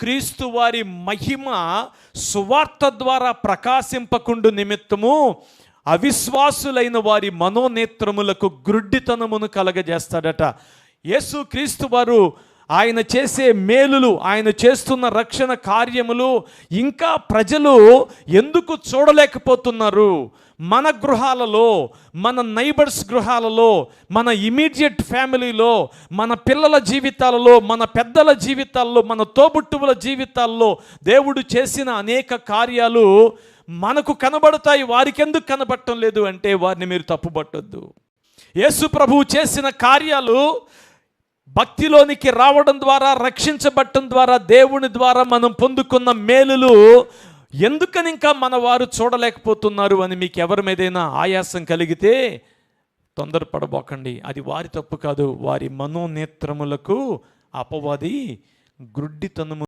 క్రీస్తు వారి మహిమ సువార్త ద్వారా ప్రకాశింపకుండు నిమిత్తము అవిశ్వాసులైన వారి మనోనేత్రములకు గ్రుడ్డితనమును కలగజేస్తాడట. యేసు క్రీస్తు వారు ఆయన చేసే మేలులు, ఆయన చేస్తున్న రక్షణ కార్యములు ఇంకా ప్రజలు ఎందుకు చూడలేకపోతున్నారు? మన గృహాలలో, మన నైబర్స్ గృహాలలో, మన ఇమీడియట్ ఫ్యామిలీలో, మన పిల్లల జీవితాలలో, మన పెద్దల జీవితాల్లో, మన తోబుట్టువుల జీవితాల్లో దేవుడు చేసిన అనేక కార్యాలు మనకు కనబడతాయి. వారికి ఎందుకు కనబడటం లేదు అంటే వారిని మీరు తప్పుపట్టొద్దు. యేసు ప్రభువు చేసిన కార్యాలు భక్తిలోనికి రావడం ద్వారా, రక్షించబడటం ద్వారా, దేవుని ద్వారా మనం పొందుకున్న మేలులు ఎందుకని ఇంకా మన వారు చూడలేకపోతున్నారు అని మీకు ఎవరి మీదైనా ఆయాసం కలిగితే తొందరపడబోకండి. అది వారి తప్పు కాదు, వారి మనోనేత్రములకు అపవాది గ్రుడ్డితనము